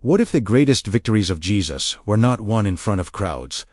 What if the greatest victories of Jesus were not won in front of crowds,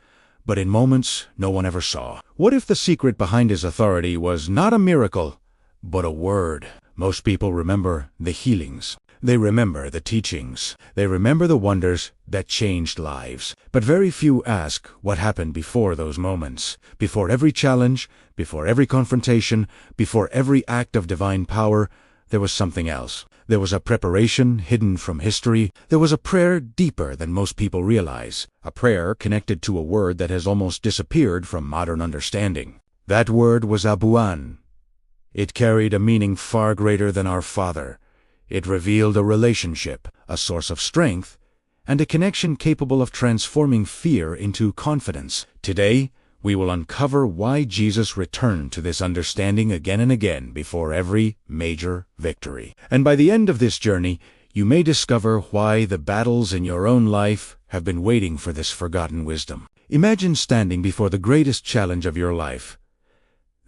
but in moments no one ever saw? What if the secret behind his authority was not a miracle, but a word? Most people remember the healings. They remember the teachings. They remember the wonders that changed lives. But very few ask what happened before those moments. Before every challenge, before every confrontation, before every act of divine power, there was something else. There was a preparation hidden from history. There was a prayer deeper than most people realize. A prayer connected to a word that has almost disappeared from modern understanding. That word was Abuan. It carried a meaning far greater than our Father. It revealed a relationship, a source of strength, and a connection capable of transforming fear into confidence. Today, we will uncover why Jesus returned to this understanding again and again before every major victory. And by the end of this journey, you may discover why the battles in your own life have been waiting for this forgotten wisdom. Imagine standing before the greatest challenge of your life.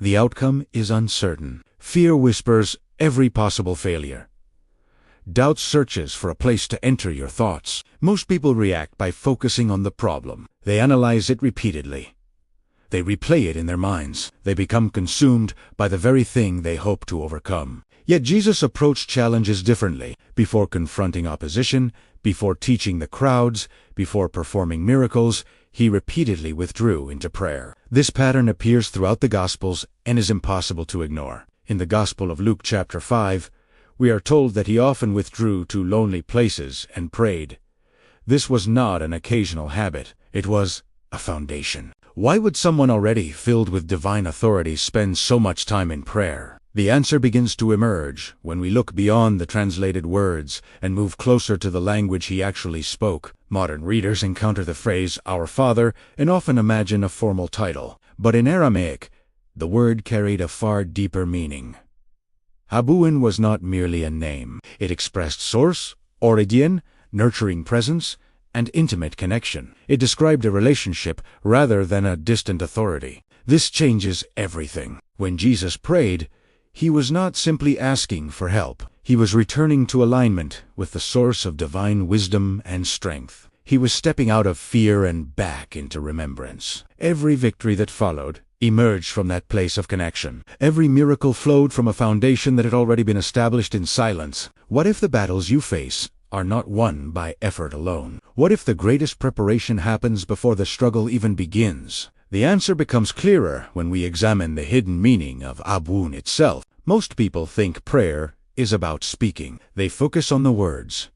The outcome is uncertain. Fear whispers every possible failure. Doubt searches for a place to enter your thoughts. Most people react by focusing on the problem. They analyze it repeatedly. They replay it in their minds. They become consumed by the very thing they hope to overcome. Yet Jesus approached challenges differently. Before confronting opposition, before teaching the crowds, before performing miracles, he repeatedly withdrew into prayer. This pattern appears throughout the Gospels and is impossible to ignore. In the Gospel of Luke chapter 5, we are told that he often withdrew to lonely places and prayed. This was not an occasional habit. It was a foundation. Why would someone already filled with divine authority spend so much time in prayer? The answer begins to emerge when we look beyond the translated words and move closer to the language he actually spoke. Modern readers encounter the phrase, "Our Father," and often imagine a formal title. But in Aramaic, the word carried a far deeper meaning. Abuin was not merely a name. It expressed source, origin, nurturing presence, and intimate connection. It described a relationship rather than a distant authority. This changes everything. When Jesus prayed, he was not simply asking for help. He was returning to alignment with the source of divine wisdom and strength. He was stepping out of fear and back into remembrance. Every victory that followed emerged from that place of connection. Every miracle flowed from a foundation that had already been established in silence. What if the battles you face are not won by effort alone? What if the greatest preparation happens before the struggle even begins? The answer becomes clearer when we examine the hidden meaning of Abun itself. Most people think prayer is about speaking. They focus on the words.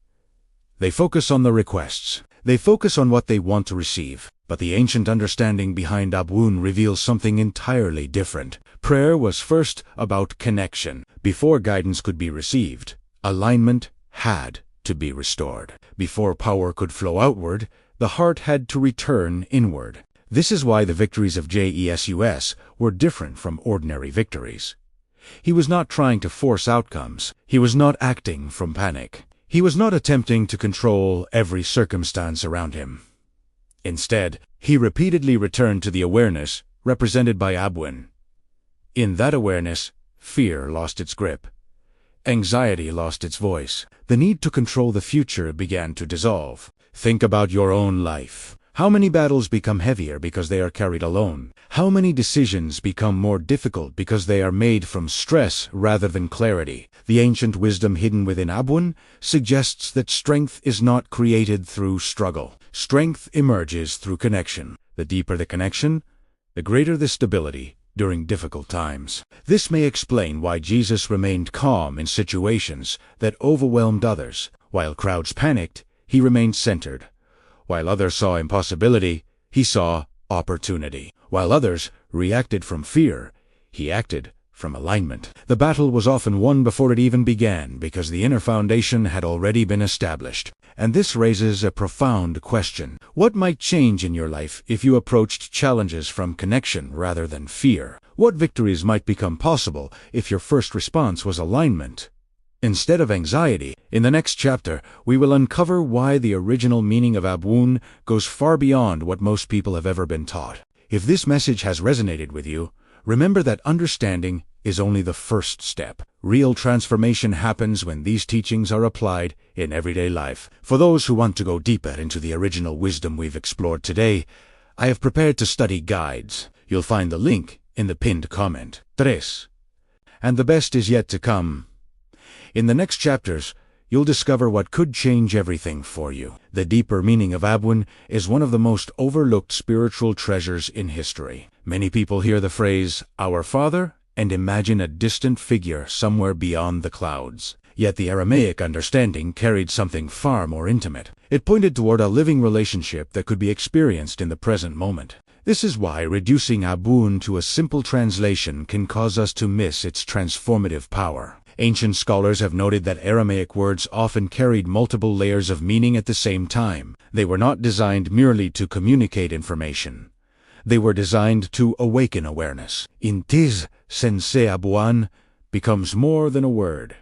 They focus on the requests. They focus on what they want to receive. But the ancient understanding behind Abun reveals something entirely different. Prayer was first about connection. Before guidance could be received, alignment had to be restored. Before power could flow outward, the heart had to return inward. This is why the victories of Jesus were different from ordinary victories. He was not trying to force outcomes. He was not acting from panic. He was not attempting to control every circumstance around him. Instead, he repeatedly returned to the awareness represented by Abun. In that awareness, fear lost its grip. Anxiety lost its voice. The need to control the future began to dissolve. Think about your own life. How many battles become heavier because they are carried alone? How many decisions become more difficult because they are made from stress rather than clarity? The ancient wisdom hidden within Abun suggests that strength is not created through struggle. Strength emerges through connection. The deeper the connection, the greater the stability during difficult times. This may explain why Jesus remained calm in situations that overwhelmed others. While crowds panicked, he remained centered. While others saw impossibility, he saw opportunity. While others reacted from fear, he acted from alignment. The battle was often won before it even began because the inner foundation had already been established. And this raises a profound question. What might change in your life if you approached challenges from connection rather than fear? What victories might become possible if your first response was alignment instead of anxiety? In the next chapter, we will uncover why the original meaning of Abun goes far beyond what most people have ever been taught. If this message has resonated with you, remember that understanding is only the first step. Real transformation happens when these teachings are applied in everyday life. For those who want to go deeper into the original wisdom we've explored today, I have prepared to study guides. You'll find the link in the pinned comment. 3. And the best is yet to come. In the next chapters, you'll discover what could change everything for you. The deeper meaning of Abun is one of the most overlooked spiritual treasures in history. Many people hear the phrase, "Our Father," and imagine a distant figure somewhere beyond the clouds. Yet the Aramaic understanding carried something far more intimate. It pointed toward a living relationship that could be experienced in the present moment. This is why reducing Abun to a simple translation can cause us to miss its transformative power. Ancient scholars have noted that Aramaic words often carried multiple layers of meaning at the same time. They were not designed merely to communicate information. They were designed to awaken awareness. Intiz sense Abuan becomes more than a word.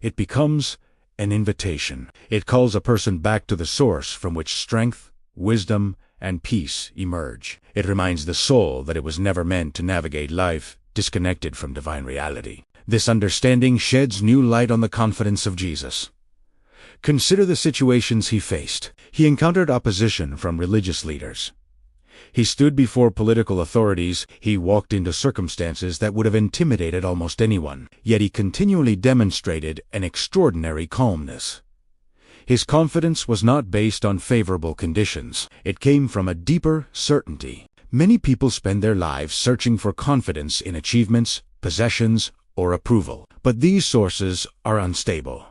It becomes an invitation. It calls a person back to the source from which strength, wisdom, and peace emerge. It reminds the soul that it was never meant to navigate life disconnected from divine reality. This understanding sheds new light on the confidence of Jesus. Consider the situations he faced. He encountered opposition from religious leaders. He stood before political authorities. He walked into circumstances that would have intimidated almost anyone. Yet he continually demonstrated an extraordinary calmness. His confidence was not based on favorable conditions. It came from a deeper certainty. Many people spend their lives searching for confidence in achievements, possessions, or approval. But these sources are unstable.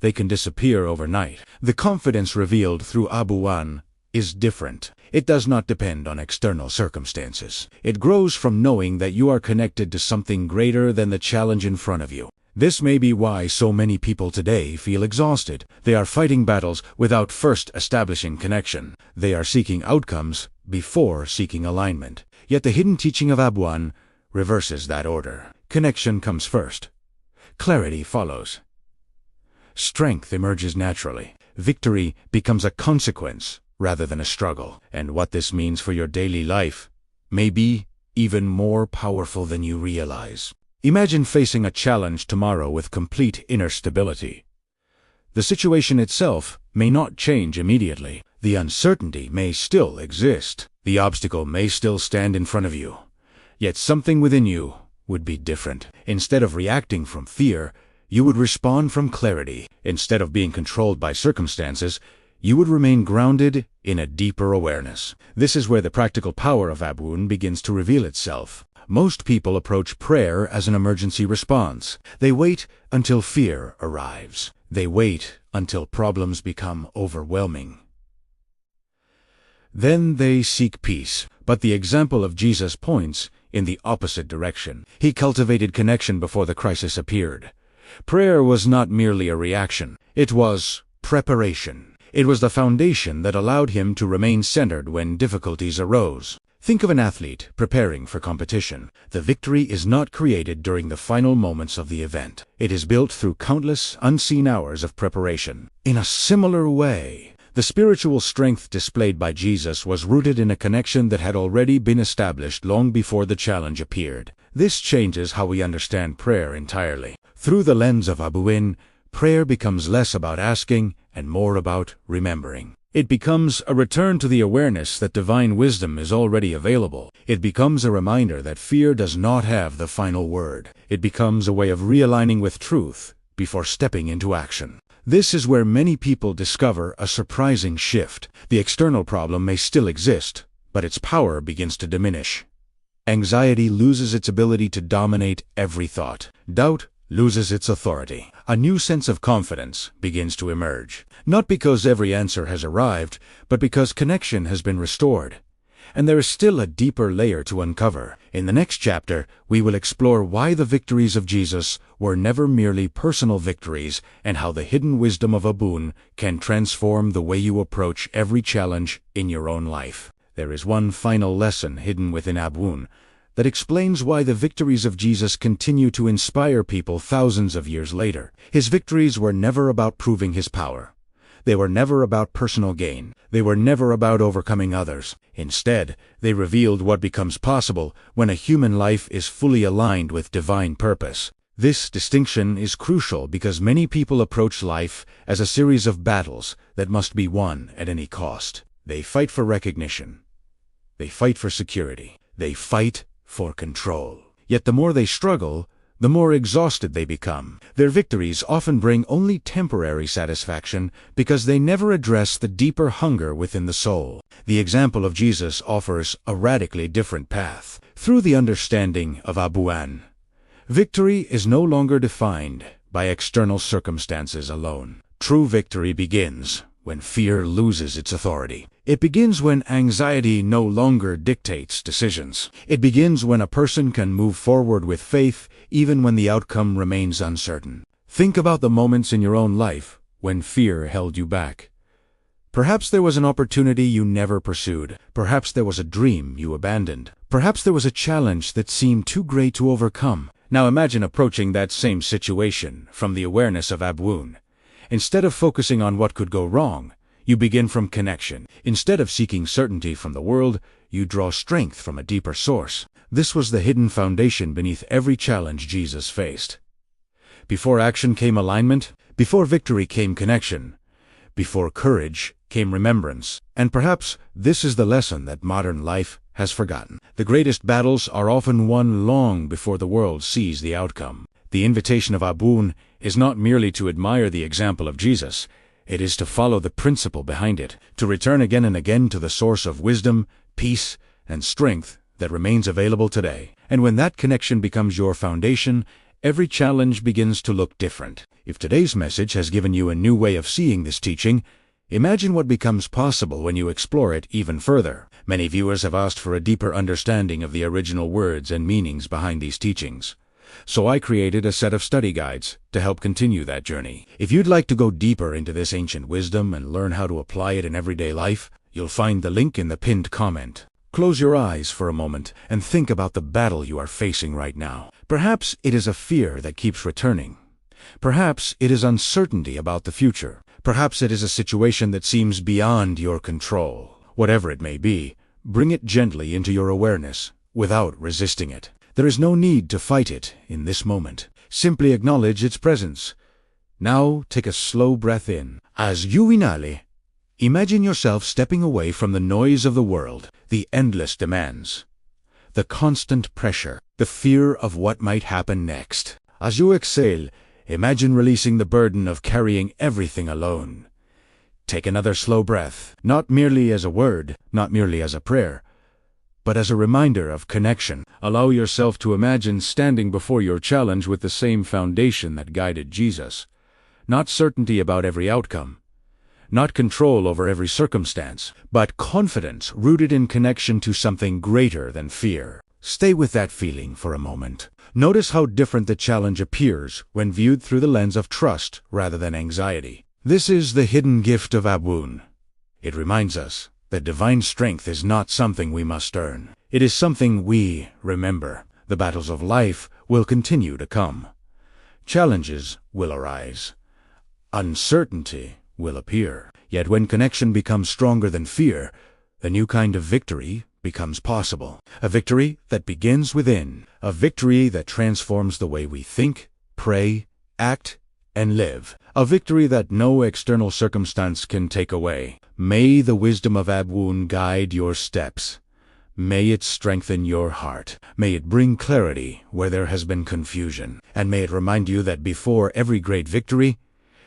They can disappear overnight. The confidence revealed through Abuan is different. It does not depend on external circumstances. It grows from knowing that you are connected to something greater than the challenge in front of you. This may be why so many people today feel exhausted. They are fighting battles without first establishing connection. They are seeking outcomes before seeking alignment. Yet the hidden teaching of Abuan reverses that order. Connection comes first. Clarity follows. Strength emerges naturally. Victory becomes a consequence rather than a struggle. And what this means for your daily life may be even more powerful than you realize. Imagine facing a challenge tomorrow with complete inner stability. The situation itself may not change immediately. The uncertainty may still exist. The obstacle may still stand in front of you. Yet something within you would be different. Instead of reacting from fear, you would respond from clarity. Instead of being controlled by circumstances, you would remain grounded in a deeper awareness. This is where the practical power of Abun begins to reveal itself. Most people approach prayer as an emergency response. They wait until fear arrives. They wait until problems become overwhelming. Then they seek peace. But the example of Jesus points in the opposite direction. He cultivated connection before the crisis appeared. Prayer was not merely a reaction. It was preparation. It was the foundation that allowed him to remain centered when difficulties arose. Think of an athlete preparing for competition. The victory is not created during the final moments of the event. It is built through countless unseen hours of preparation. In a similar way, the spiritual strength displayed by Jesus was rooted in a connection that had already been established long before the challenge appeared. This changes how we understand prayer entirely. Through the lens of Abuin, prayer becomes less about asking and more about remembering. It becomes a return to the awareness that divine wisdom is already available. It becomes a reminder that fear does not have the final word. It becomes a way of realigning with truth before stepping into action. This is where many people discover a surprising shift. The external problem may still exist, but its power begins to diminish. Anxiety loses its ability to dominate every thought. Doubt loses its authority. A new sense of confidence begins to emerge. Not because every answer has arrived, but because connection has been restored. And there is still a deeper layer to uncover. In the next chapter, we will explore why the victories of Jesus were never merely personal victories and how the hidden wisdom of Abun can transform the way you approach every challenge in your own life. There is one final lesson hidden within Abun that explains why the victories of Jesus continue to inspire people thousands of years later. His victories were never about proving his power. They were never about personal gain. They were never about overcoming others. Instead, they revealed what becomes possible when a human life is fully aligned with divine purpose. This distinction is crucial because many people approach life as a series of battles that must be won at any cost. They fight for recognition. They fight for security. They fight for control. Yet the more they struggle, the more exhausted they become. Their victories often bring only temporary satisfaction because they never address the deeper hunger within the soul. The example of Jesus offers a radically different path. Through the understanding of Abuan, victory is no longer defined by external circumstances alone. True victory begins when fear loses its authority. It begins when anxiety no longer dictates decisions. It begins when a person can move forward with faith even when the outcome remains uncertain. Think about the moments in your own life when fear held you back. Perhaps there was an opportunity you never pursued. Perhaps there was a dream you abandoned. Perhaps there was a challenge that seemed too great to overcome. Now imagine approaching that same situation from the awareness of Abwoon. Instead of focusing on what could go wrong, you begin from connection. Instead of seeking certainty from the world, you draw strength from a deeper source. This was the hidden foundation beneath every challenge Jesus faced. Before action came alignment, before victory came connection, before courage came remembrance. And perhaps this is the lesson that modern life has forgotten. The greatest battles are often won long before the world sees the outcome. The invitation of Abwoon is not merely to admire the example of Jesus. It is to follow the principle behind it, to return again and again to the source of wisdom, peace, and strength that remains available today. And when that connection becomes your foundation, every challenge begins to look different. If today's message has given you a new way of seeing this teaching, imagine what becomes possible when you explore it even further. Many viewers have asked for a deeper understanding of the original words and meanings behind these teachings. So I created a set of study guides to help continue that journey. If you'd like to go deeper into this ancient wisdom and learn how to apply it in everyday life, you'll find the link in the pinned comment. Close your eyes for a moment and think about the battle you are facing right now. Perhaps it is a fear that keeps returning. Perhaps it is uncertainty about the future. Perhaps it is a situation that seems beyond your control. Whatever it may be, bring it gently into your awareness without resisting it. There is no need to fight it in this moment. Simply acknowledge its presence. Now take a slow breath in. As you inhale, imagine yourself stepping away from the noise of the world, the endless demands, the constant pressure, the fear of what might happen next. As you exhale, imagine releasing the burden of carrying everything alone. Take another slow breath, not merely as a word, not merely as a prayer, but as a reminder of connection. Allow yourself to imagine standing before your challenge with the same foundation that guided Jesus. Not certainty about every outcome, not control over every circumstance, but confidence rooted in connection to something greater than fear. Stay with that feeling for a moment. Notice how different the challenge appears when viewed through the lens of trust rather than anxiety. This is the hidden gift of Abwoon. It reminds us that divine strength is not something we must earn. It is something we remember. The battles of life will continue to come. Challenges will arise. Uncertainty will appear. Yet when connection becomes stronger than fear, a new kind of victory becomes possible. A victory that begins within. A victory that transforms the way we think, pray, act, and live. A victory that no external circumstance can take away. May the wisdom of Abwoon guide your steps. May it strengthen your heart. May it bring clarity where there has been confusion. And may it remind you that before every great victory,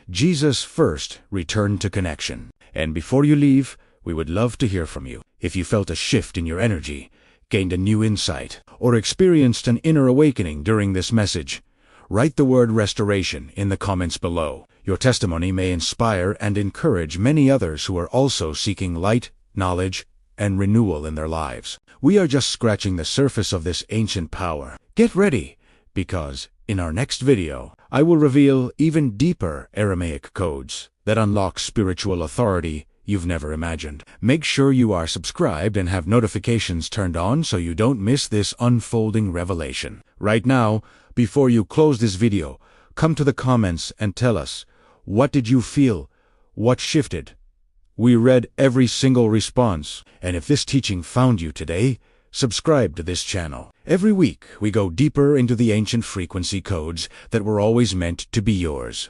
Jesus first returned to connection. And before you leave, we would love to hear from you. If you felt a shift in your energy, gained a new insight, or experienced an inner awakening during this message, write the word restoration in the comments below. Your testimony may inspire and encourage many others who are also seeking light, knowledge, and renewal in their lives. We are just scratching the surface of this ancient power. Get ready, because in our next video, I will reveal even deeper Aramaic codes that unlock spiritual authority you've never imagined. Make sure you are subscribed and have notifications turned on so you don't miss this unfolding revelation. Right now, before you close this video, come to the comments and tell us, what did you feel? What shifted? We read every single response, and if this teaching found you today, subscribe to this channel. Every week, we go deeper into the ancient frequency codes that were always meant to be yours.